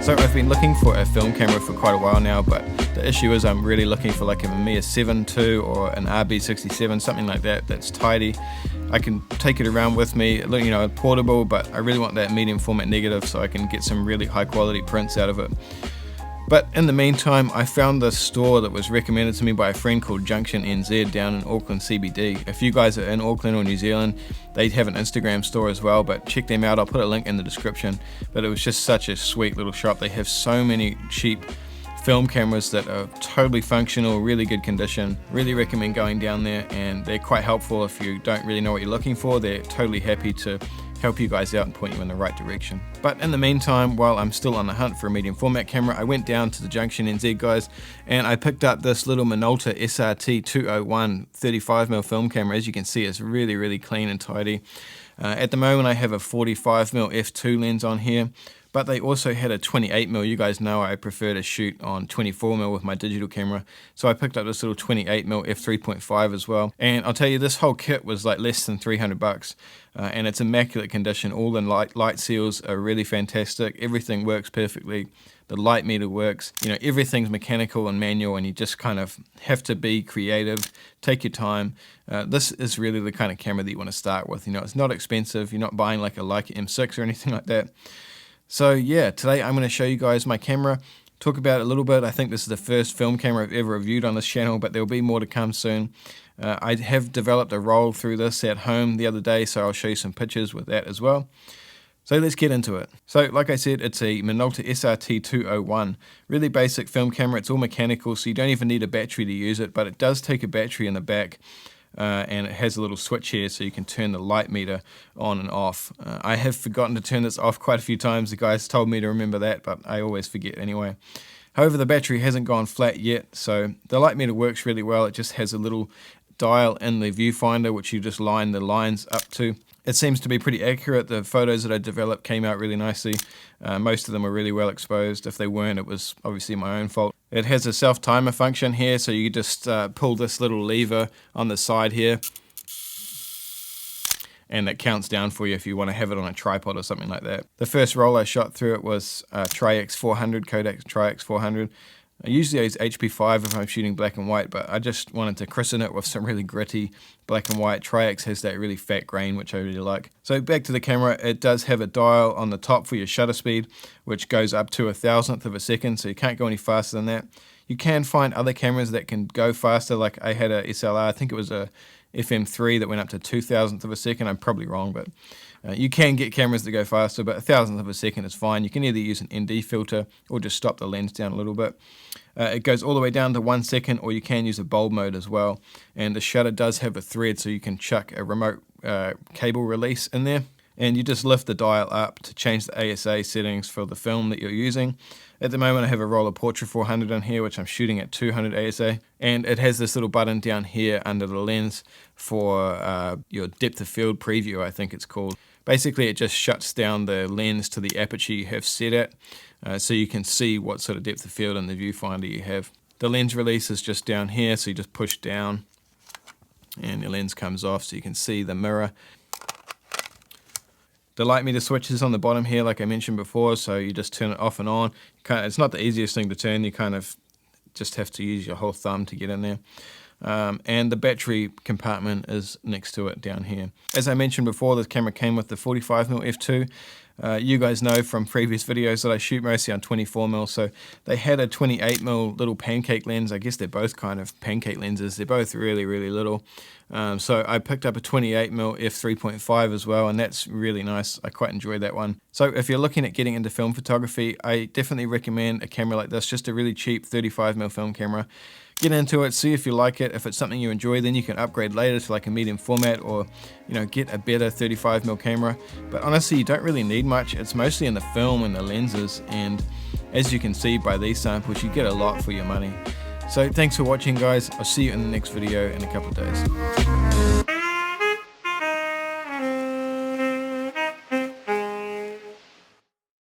So I've been looking for a film camera for quite a while now, but the issue is I'm really looking for like a Mamiya 7 II or an RB67, something like that, that's tidy. I can take it around with me, you know, portable, but I really want that medium format negative so I can get some really high quality prints out of it. But in the meantime, I found this store that was recommended to me by a friend called Junction NZ down in Auckland CBD. If you guys are in Auckland or New Zealand, they have an Instagram store as well, but check them out. I'll put a link in the description. But it was just such a sweet little shop. They have so many cheap film cameras that are totally functional, really good condition. Really recommend going down there, and they're quite helpful if you don't really know what you're looking for. They're totally happy to help you guys out and point you in the right direction. But in the meantime, while I'm still on the hunt for a medium format camera, I went down to the Junction NZ guys and I picked up this little Minolta SRT201 35mm film camera. As you can see, it's really, really clean and tidy. At the moment I have a 45mm f2 lens on here, but they also had a 28mm. You guys know I prefer to shoot on 24mm with my digital camera, so I picked up this little 28mm f3.5 as well. And I'll tell you, this whole kit was like less than 300 bucks, and it's immaculate condition. All the light seals are really fantastic. Everything works perfectly. The light meter works. You know, everything's mechanical and manual, and you just kind of have to be creative. Take your time. This is really the kind of camera that you want to start with. You know, it's not expensive. You're not buying like a Leica M6 or anything like that. So yeah, today I'm going to show you guys my camera, talk about it a little bit. I think this is the first film camera I've ever reviewed on this channel, but there'll be more to come soon. I have developed a roll through this at home the other day, so I'll show you some pictures with that as well. So let's get into it. So like I said, it's a Minolta SRT201. Really basic film camera. It's all mechanical, so you don't even need a battery to use it, but it does take a battery in the back. And it has a little switch here so you can turn the light meter on and off. I have forgotten to turn this off quite a few times. The guys told me to remember that, but I always forget anyway. However, the battery hasn't gone flat yet, so the light meter works really well. It just has a little dial in the viewfinder which you just line the lines up to. It seems to be pretty accurate. The photos that I developed came out really nicely. Most of them were really well exposed. If they weren't, it was obviously my own fault. It has a self-timer function here, so you just pull this little lever on the side here, and it counts down for you if you want to have it on a tripod or something like that. The first roll I shot through it was Tri-X 400, Kodak Tri-X 400. I usually use HP5 if I'm shooting black and white, but I just wanted to christen it with some really gritty black and white. Tri-X has that really fat grain, which I really like. So back to the camera, it does have a dial on the top for your shutter speed, which goes up to 1,000th of a second, so you can't go any faster than that. You can find other cameras that can go faster, like I had a SLR, I think it was a FM3 that went up to 2,000th of a second. I'm probably wrong, but you can get cameras that go faster, but 1,000th of a second is fine. You can either use an ND filter or just stop the lens down a little bit. It goes all the way down to 1 second, or you can use a bulb mode as well. And the shutter does have a thread, so you can chuck a remote cable release in there. And you just lift the dial up to change the ASA settings for the film that you're using. At the moment I have a roller Portra 400 on here, which I'm shooting at 200 ASA, and it has this little button down here under the lens for your depth of field preview, I think it's called. Basically it just shuts down the lens to the aperture you have set at, so you can see what sort of depth of field in the viewfinder you have. The lens release is just down here, so you just push down and the lens comes off so you can see the mirror. The light meter switch is on the bottom here, like I mentioned before, so you just turn it off and on. It's not the easiest thing to turn, you kind of just have to use your whole thumb to get in there. And the battery compartment is next to it down here. As I mentioned before, this camera came with the 45mm f2. You guys know from previous videos that I shoot mostly on 24mm, so they had a 28mm little pancake lens. I guess they're both kind of pancake lenses. They're both really, really little. So I picked up a 28mm f3.5 as well, and that's really nice. I quite enjoyed that one. So if you're looking at getting into film photography, I definitely recommend a camera like this, just a really cheap 35mm film camera. Get into it, see if you like it. If it's something you enjoy, then you can upgrade later to like a medium format, or get a better 35mm camera. But honestly, you don't really need much. It's mostly in the film and the lenses, and as you can see by these samples, you get a lot for your money. So thanks for watching guys. I'll see you in the next video in a couple of days.